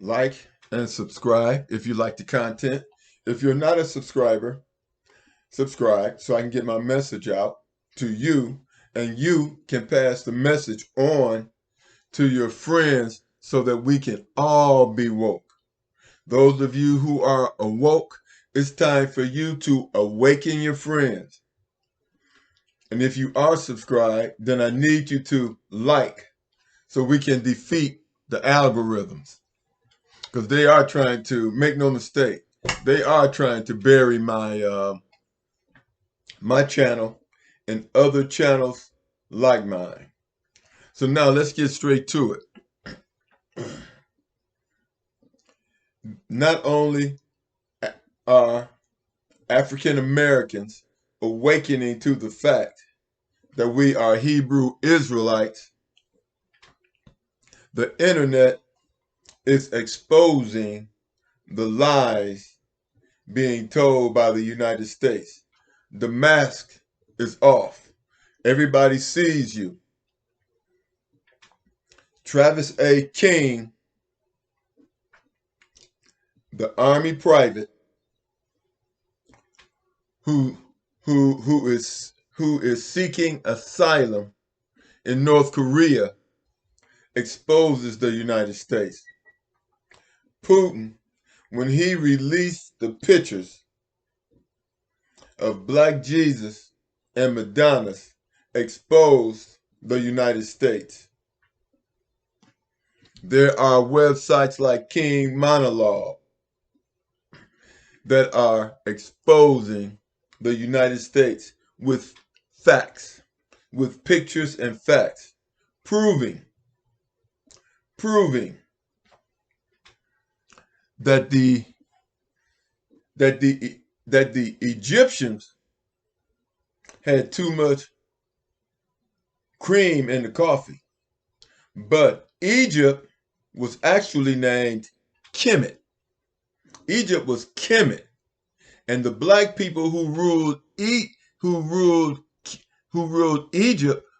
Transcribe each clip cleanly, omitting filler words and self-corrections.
like and subscribe if you like the content. If you're not a subscriber, subscribe so I can get my message out to you and you can pass the message on to your friends so that we can all be woke. Those of you who are awoke, it's time for you to awaken your friends. And if you are subscribed, then I need you to like so we can defeat the algorithms. Because they are trying to, make no mistake, they are trying to bury my channel and other channels like mine. So now let's get straight to it. Not only are African Americans awakening to the fact that we are Hebrew Israelites, the internet is exposing the lies being told by the United States. The mask is off. Everybody sees you. Travis A. King, the Army private who is seeking asylum in North Korea, exposes the United States. Putin, when he released the pictures of Black Jesus and Madonna's, exposed the United States. There are websites like King Monologue that are exposing the United States with facts, with pictures and facts, proving that the Egyptians had too much cream in the coffee, but Egypt was actually named Kemet. Egypt was Kemet, and the black people who ruled Egypt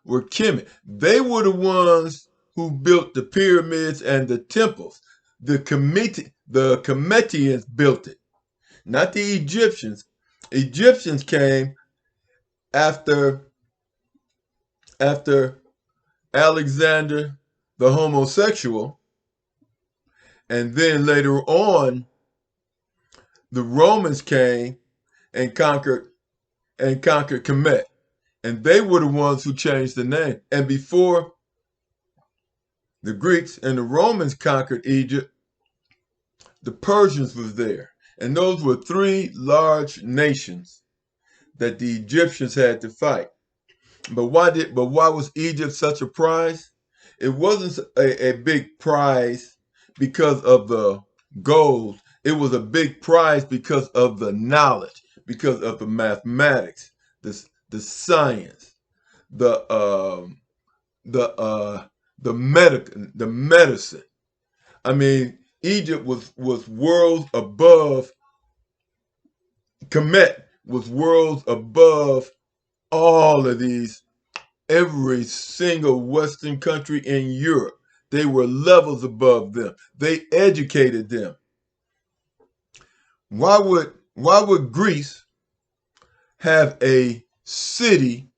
were Kemet. They were the ones who built the pyramids and the temples. The Kemetians built it, not the Egyptians. Egyptians came after Alexander the homosexual, and then later on the Romans came and conquered Kemet, and they were the ones who changed the name. And before the Greeks and the Romans conquered Egypt, the Persians was there, and those were three large nations that the Egyptians had to fight. But why was Egypt such a prize? It wasn't a big prize because of the gold. It was a big prize because of the knowledge, because of the mathematics, the science, the medicine. I mean, Egypt was worlds above. Kemet was worlds above all of these, every single Western country in Europe. They were levels above them. They educated them. Why would Greece have a city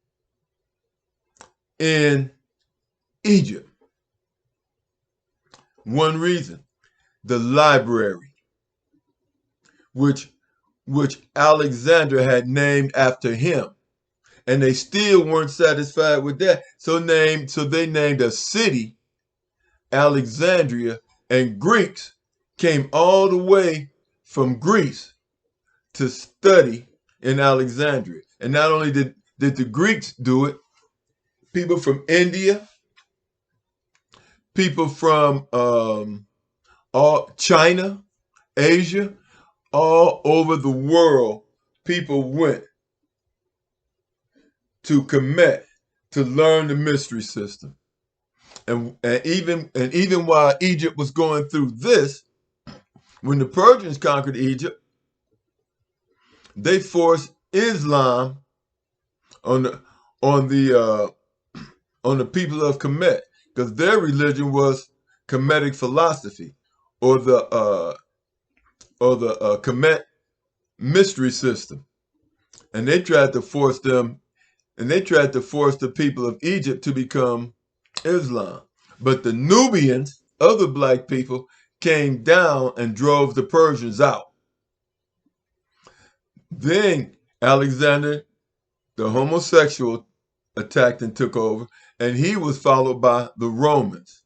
in Egypt? One reason: the library, which Alexander had named after him. And they still weren't satisfied with that. So they named a city Alexandria, and Greeks came all the way from Greece to study in Alexandria. And not only did the Greeks do it, people from India, people from all China, Asia, all over the world, people went to Kemet to learn the mystery system. And even while Egypt was going through this, when the Persians conquered Egypt, they forced Islam on the people of Kemet, because their religion was Kemetic philosophy. or the Kemet mystery system, and they tried to force them, and they tried to force the people of Egypt to become Islam. But the Nubians, other black people, came down and drove the Persians out. Then Alexander, the homosexual, attacked and took over, and he was followed by the Romans.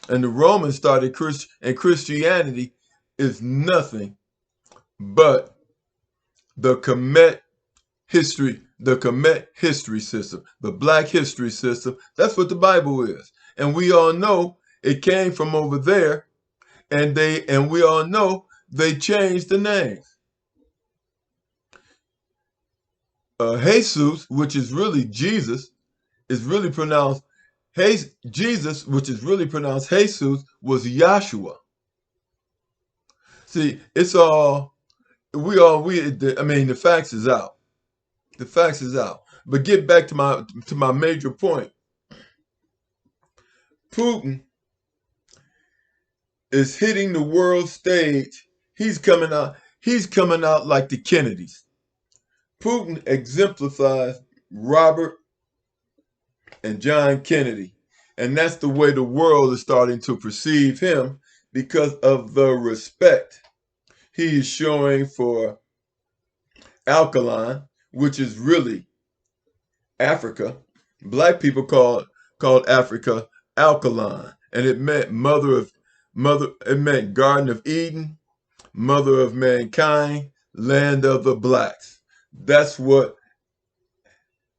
And the Romans started and Christianity is nothing but the Kemet history system, the black history system. That's what the Bible is. And we all know it came from over there, and we all know they changed the names. Jesus, which is really Jesus, is really pronounced Jesus, which is really pronounced Jesus, was Yahshua. See, it's all I mean, the facts is out. The facts is out. But get back to my major point. Putin is hitting the world stage. He's coming out like the Kennedys. Putin exemplifies Robert and John Kennedy. And that's the way the world is starting to perceive him because of the respect he is showing for Alkebulan, which is really Africa. Black people called Africa Alkebulan, and it meant it meant Garden of Eden, mother of mankind, land of the blacks. That's what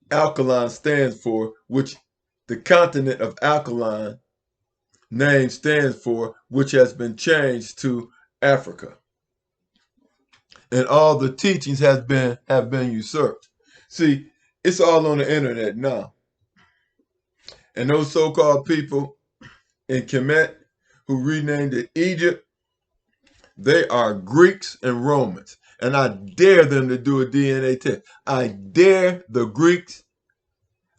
Alkebulan stands for, which the continent of Alkebulan name stands for, which has been changed to Africa. And all the teachings have been usurped. See, it's all on the internet now. And those so-called people in Kemet who renamed it Egypt, they are Greeks and Romans. And I dare them to do a DNA test. I dare the Greeks,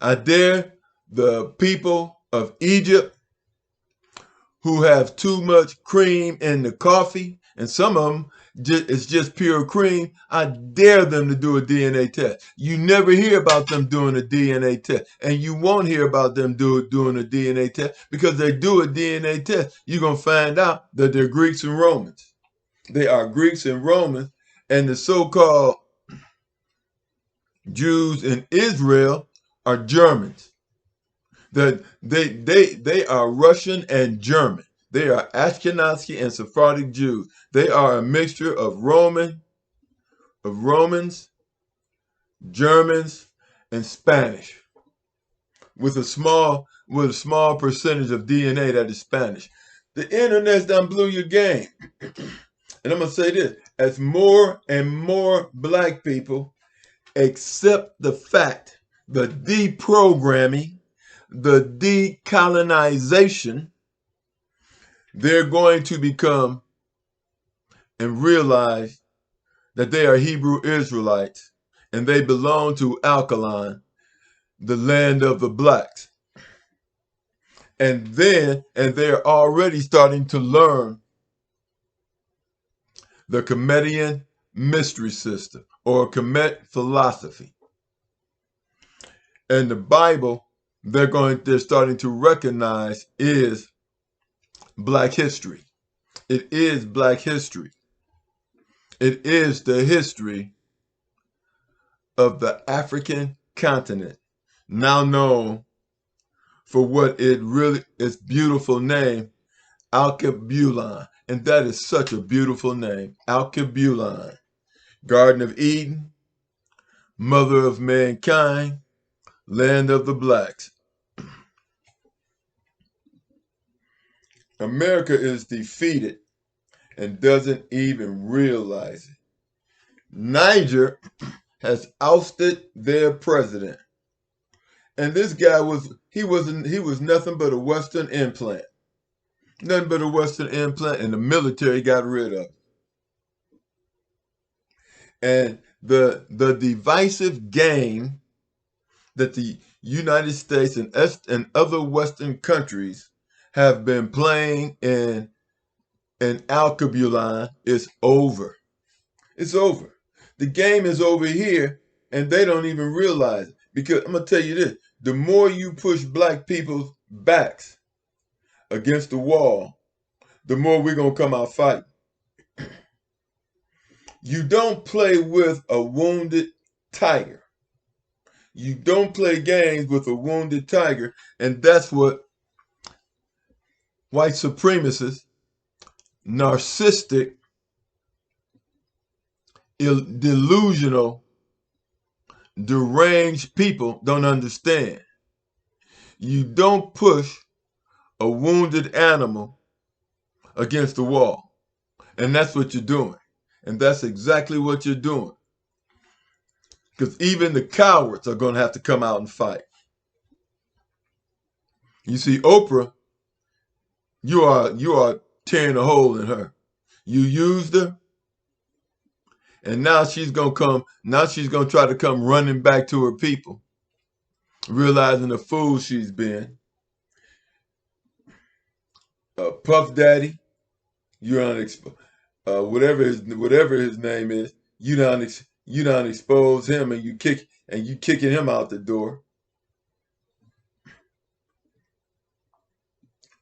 I dare the people of Egypt who have too much cream in the coffee, and some of them it's just pure cream. I dare them to do a DNA test. You never hear about them doing a DNA test, and you won't hear about them doing a DNA test, because they do a DNA test, you're going to find out that they're Greeks and Romans. They are Greeks and Romans, and the so-called Jews in Israel are Germans. They are Russian and German. They are Ashkenazi and Sephardic Jews. They are a mixture of Romans, Germans, and Spanish, with a small percentage of DNA that is Spanish. The internet's done blew your game. And I'm gonna say this: as more and more black people accept the fact, the deprogramming, the decolonization, they're going to become and realize that they are Hebrew Israelites and they belong to Alkebulan, the land of the blacks. And they're already starting to learn the Kemetian mystery system, or Kemet philosophy. And the Bible, they're starting to recognize is black history. It is black history. It is the history of the African continent, now known for what it really is, beautiful name, Alkebulan. And that is such a beautiful name, Alkebulan. Garden of Eden, mother of mankind, land of the blacks. America is defeated and doesn't even realize it. Niger has ousted their president. And this guy was nothing but a Western implant. Nothing but a Western implant, and the military got rid of it. And the divisive game that the United States and other Western countries have been playing in and Alkebulan is over. It's over. The game is over here, and they don't even realize it. Because I'm going to tell you this, the more you push black people's backs against the wall, the more we're going to come out fighting. You don't play with a wounded tiger. You don't play games with a wounded tiger, and that's what white supremacists, narcissistic, delusional, deranged people don't understand. You don't push a wounded animal against the wall. And that's what you're doing. And that's exactly what you're doing. Because even the cowards are going to have to come out and fight. You see, Oprah, you are tearing a hole in her. You used her, and now she's going to try to come running back to her people, realizing the fool she's been. Puff Daddy, whatever his name is, you done expose him, and you kicking him out the door.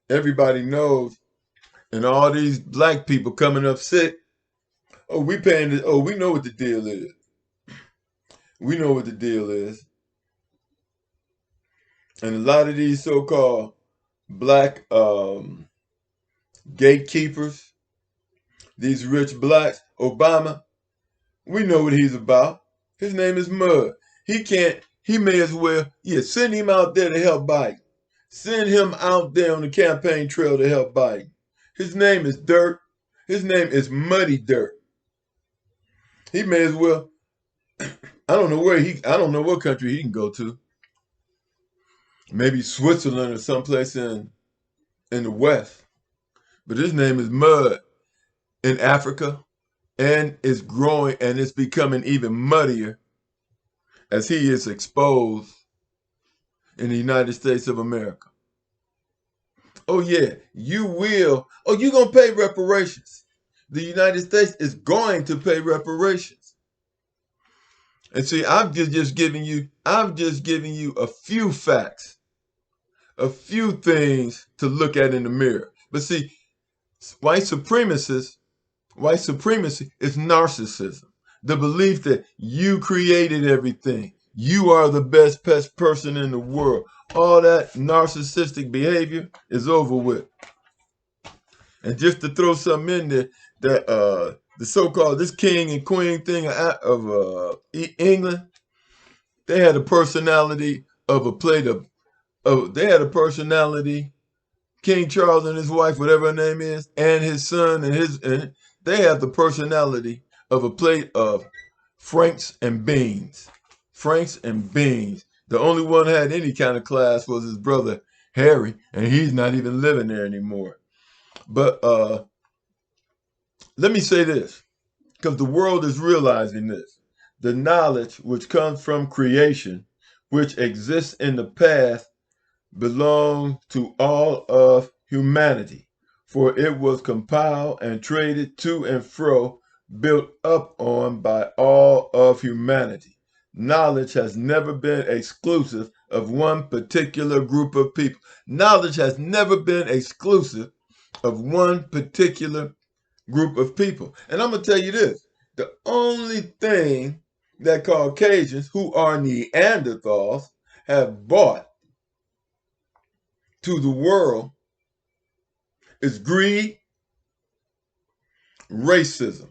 Everybody knows, and all these black people coming up sick. Oh, we paying this. Oh, we know what the deal is. We know what the deal is. And a lot of these so-called black gatekeepers, these rich blacks, Obama, we know what he's about. His name is Mud. He may as well, send him out there to help Biden. Send him out there on the campaign trail to help Biden. His name is Dirt. His name is Muddy Dirt. He may as well, I don't know what country he can go to. Maybe Switzerland or someplace in the West. But his name is Mud in Africa, and it's growing, and it's becoming even muddier as he is exposed in the United States of America. Oh yeah, you will. Oh, you're going to pay reparations. The United States is going to pay reparations. And see, I'm just giving you a few facts, a few things to look at in the mirror. But see, white supremacy is narcissism. The belief that you created everything. You are the best person in the world. All that narcissistic behavior is over with. And just to throw something in there, that the so-called this king and queen thing of England, they had a personality of a plate of. They had a personality. King Charles and his wife, whatever her name is, and his son and they have the personality of a plate of Franks and beans. Franks and beans. The only one who had any kind of class was his brother Harry, and he's not even living there anymore. But let me say this, because the world is realizing this. The knowledge which comes from creation, which exists in the past, belongs to all of humanity, for it was compiled and traded to and fro, built up on by all of humanity. Knowledge has never been exclusive of one particular group of people. Knowledge has never been exclusive of one particular group of people. And I'm going to tell you this, the only thing that Caucasians, who are Neanderthals, have brought to the world is greed, racism.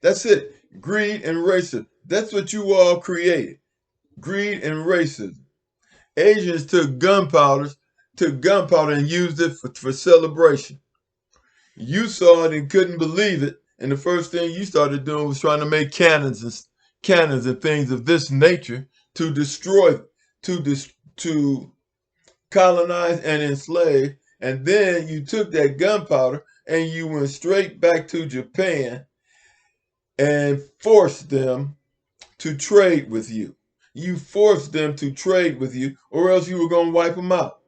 That's it. Greed and racism. That's what you all created. Greed and racism. Asians took gunpowder and used it for celebration. You saw it and couldn't believe it, and the first thing you started doing was trying to make cannons and things of this nature to destroy, to colonize and enslave. And then you took that gunpowder and you went straight back to Japan and forced them to trade with you. You forced them to trade with you, or else you were going to wipe them out.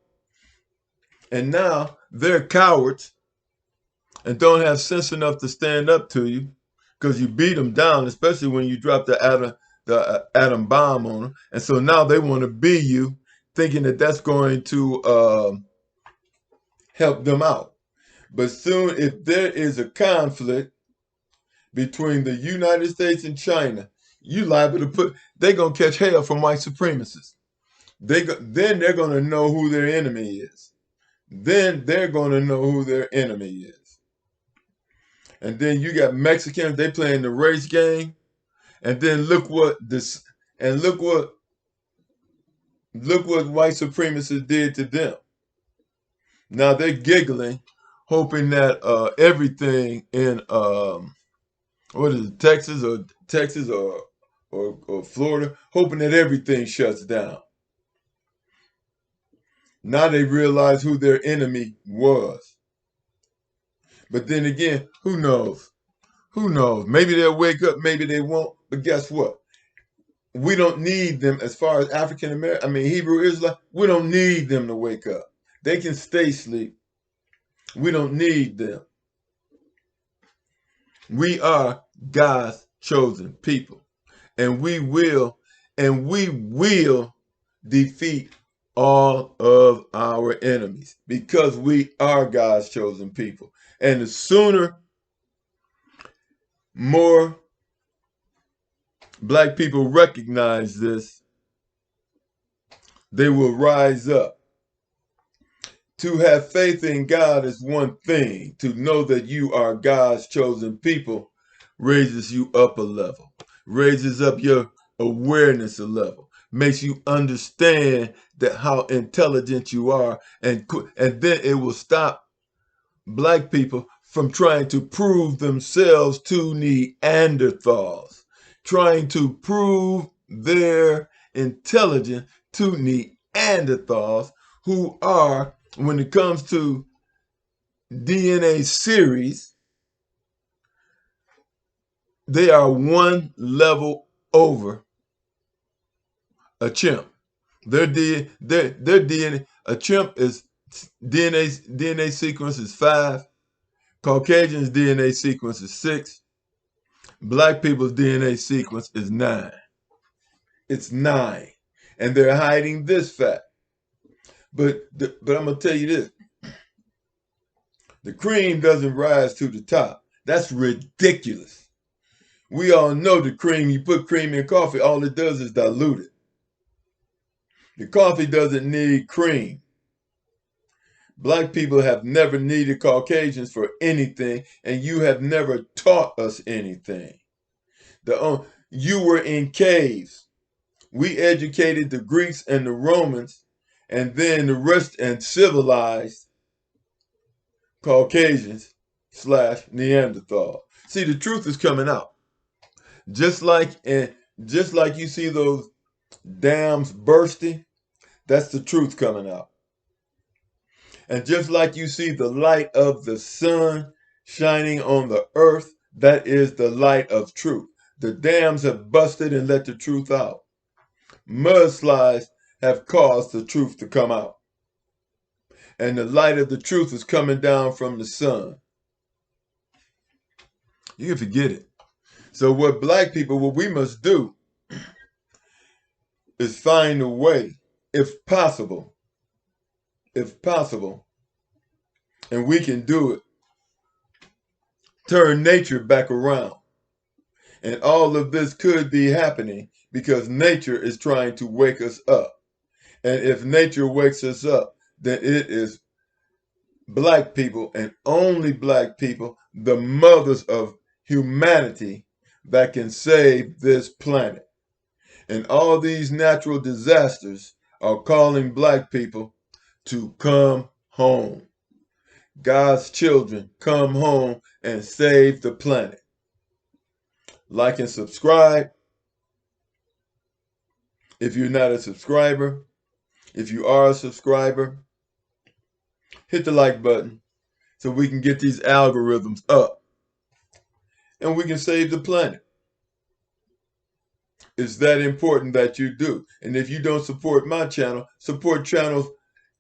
And now they're cowards, and don't have sense enough to stand up to you because you beat them down, especially when you drop the atom bomb on them. And so now they want to be you, thinking that that's going to help them out. But soon, if there is a conflict between the United States and China, you liable to they're going to catch hell from white supremacists. Then they're going to know who their enemy is. Then they're going to know who their enemy is. And then you got Mexicans, they playing the race game. And then look what white supremacists did to them. Now they're giggling, hoping that everything in what is it, Texas or Florida, hoping that everything shuts down. Now they realize who their enemy was. But then again, who knows? Who knows? Maybe they'll wake up, maybe they won't. But guess what? We don't need them as far as African American, Hebrew Israelite, we don't need them to wake up. They can stay asleep. We don't need them. We are God's chosen people. And we will defeat all of our enemies because we are God's chosen people. And the sooner more black people recognize this, they will rise up. To have faith in God is one thing. To know that you are God's chosen people raises you up a level, raises up your awareness a level, makes you understand that how intelligent you are, and then it will stop black people from trying to prove themselves to Neanderthals, trying to prove their intelligence to Neanderthals, who are, when it comes to DNA series, they are one level over a chimp. Their DNA, a chimp is DNA sequence is 5. Caucasians' DNA sequence is 6. Black people's DNA sequence is 9. It's 9. And they're hiding this fact. But I'm going to tell you this. The cream doesn't rise to the top. That's ridiculous. We all know the cream, you put cream in coffee, all it does is dilute it. The coffee doesn't need cream. Black people have never needed Caucasians for anything, and you have never taught us anything. You were in caves. We educated the Greeks and the Romans, and then the rest, and civilized Caucasians / Neanderthal. See, the truth is coming out. Just like you see those dams bursting, that's the truth coming out. And just like you see the light of the sun shining on the earth, that is the light of truth. The dams have busted and let the truth out. Mudslides have caused the truth to come out. And the light of the truth is coming down from the sun. You can forget it. So what we must do is find a way, if possible, and we can do it, turn nature back around. And all of this could be happening because nature is trying to wake us up. And if nature wakes us up, then it is black people and only black people, the mothers of humanity, that can save this planet. And all these natural disasters are calling black people to come home. God's children, come home and save the planet. Like and subscribe if you're not a subscriber. If you are a subscriber, hit the like button so we can get these algorithms up and we can save the planet. It's that important that you do. And if you don't support my channel, support channels,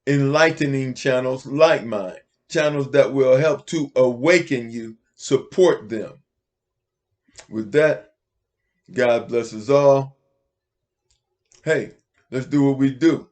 enlightening channels like mine. channels that will help to awaken you, support them. With that, God bless us all. Hey, let's do what we do.